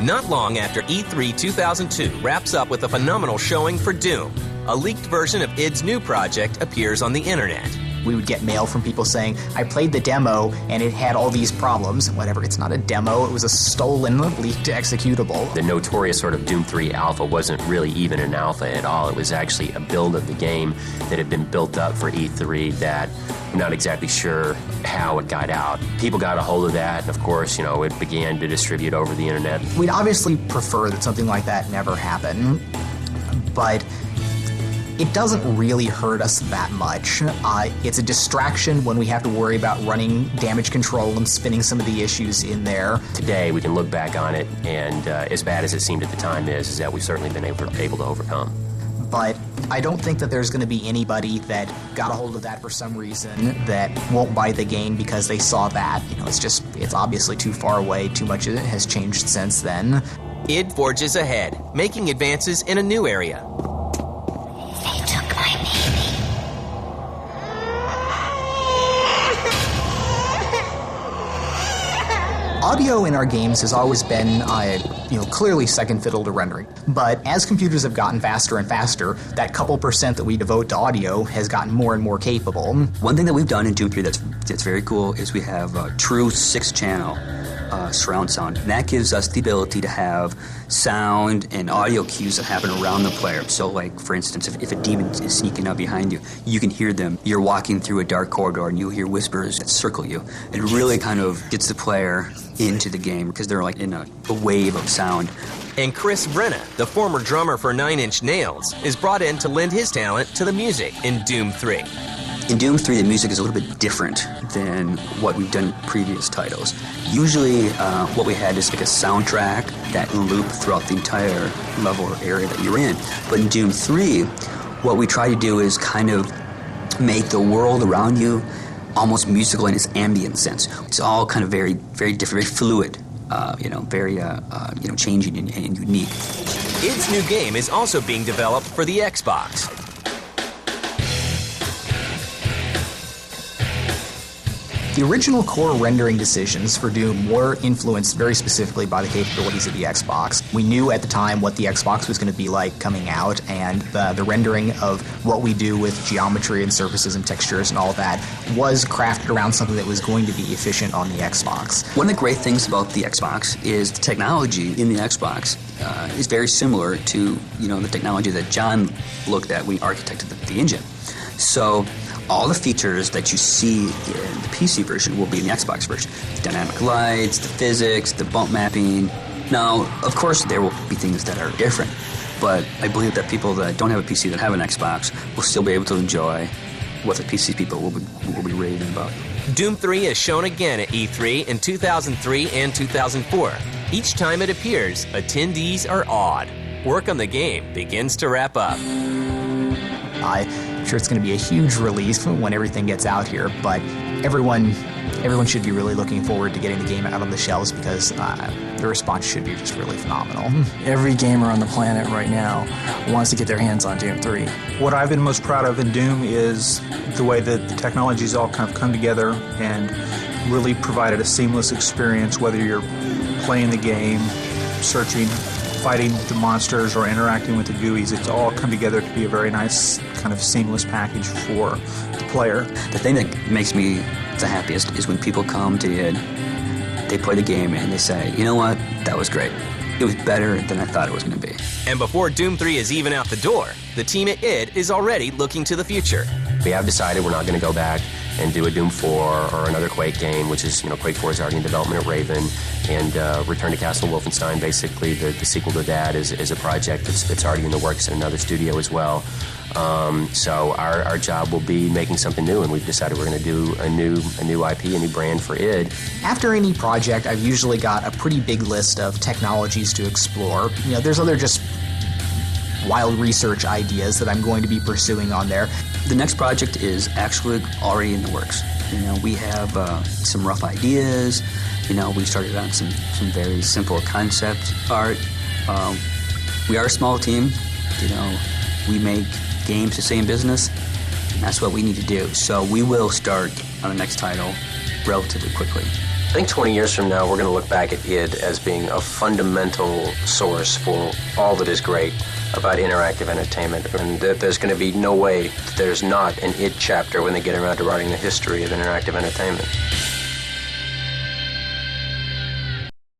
Not long after E3 2002 wraps up with a phenomenal showing for Doom, a leaked version of id's new project appears on the internet. We would get mail from people saying, I played the demo and it had all these problems. Whatever, it's not a demo, it was a stolen, leaked executable. The notorious sort of Doom 3 alpha wasn't really even an alpha at all. It was actually a build of the game that had been built up for E3 that I'm not exactly sure how it got out. People got a hold of that, and of course, it began to distribute over the internet. We'd obviously prefer that something like that never happen, but it doesn't really hurt us that much. It's a distraction when we have to worry about running damage control and spinning some of the issues in there. Today, we can look back on it, and as bad as it seemed at the time is that we've certainly been able to overcome. But I don't think that there's going to be anybody that got a hold of that for some reason that won't buy the game because they saw that. It's obviously too far away, too much has changed since then. id forges ahead, making advances in a new area. Audio in our games has always been, clearly second fiddle to rendering. But as computers have gotten faster and faster, that couple percent that we devote to audio has gotten more and more capable. One thing that we've done in Doom 3 that's very cool is we have a true 6-channel surround sound. And that gives us the ability to have sound and audio cues that happen around the player. So, like, for instance, if a demon is sneaking up behind you, you can hear them. You're walking through a dark corridor and you'll hear whispers that circle you. It really kind of gets the player into the game because they're like in a wave of sound. And Chris Brenna, the former drummer for Nine Inch Nails, is brought in to lend his talent to the music in Doom 3. In Doom 3, the music is a little bit different than what we've done in previous titles. Usually, what we had is like a soundtrack that looped throughout the entire level or area that you're in. But in Doom 3, what we try to do is kind of make the world around you almost musical in its ambient sense. It's all kind of very, very different, very fluid, very changing and unique. id's new game is also being developed for the Xbox. The original core rendering decisions for Doom were influenced very specifically by the capabilities of the Xbox. We knew at the time what the Xbox was going to be like coming out, and the rendering of what we do with geometry and surfaces and textures and all that was crafted around something that was going to be efficient on the Xbox. One of the great things about the Xbox is the technology in the Xbox is very similar to the technology that John looked at when he architected the engine. So all the features that you see in the PC version will be in the Xbox version. The dynamic lights, the physics, the bump mapping. Now, of course, there will be things that are different, but I believe that people that don't have a PC that have an Xbox will still be able to enjoy what the PC people will be raving about. Doom 3 is shown again at E3 in 2003 and 2004. Each time it appears, attendees are awed. Work on the game begins to wrap up. I'm sure it's going to be a huge release when everything gets out here, but everyone should be really looking forward to getting the game out on the shelves because the response should be just really phenomenal. Every gamer on the planet right now wants to get their hands on Doom 3. What I've been most proud of in Doom is the way that the technologies all kind of come together and really provided a seamless experience, whether you're playing the game, searching, fighting the monsters, or interacting with the GUIs. It's all come together to be a very nice kind of seamless package for the player. The thing that makes me the happiest is when people come to id, they play the game, and they say, you know what, that was great. It was better than I thought it was going to be. And before Doom 3 is even out the door, the team at id is already looking to the future. We have decided we're not going to go back and do a Doom 4 or another Quake game, which is, Quake 4 is already in development at Raven, and Return to Castle Wolfenstein, basically the sequel to that, is a project that's already in the works in another studio as well. So our job will be making something new, and we've decided we're going to do a new IP, a new brand for id. After any project, I've usually got a pretty big list of technologies to explore. There's other just wild research ideas that I'm going to be pursuing on there. The next project is actually already in the works. We have some rough ideas. We started on some very simple concept art. We are a small team. We make games to stay in business, and that's what we need to do. So we will start on the next title relatively quickly. I think 20 years from now, we're going to look back at id as being a fundamental source for all that is great about interactive entertainment, and that there's going to be no way that there's not an id chapter when they get around to writing the history of interactive entertainment.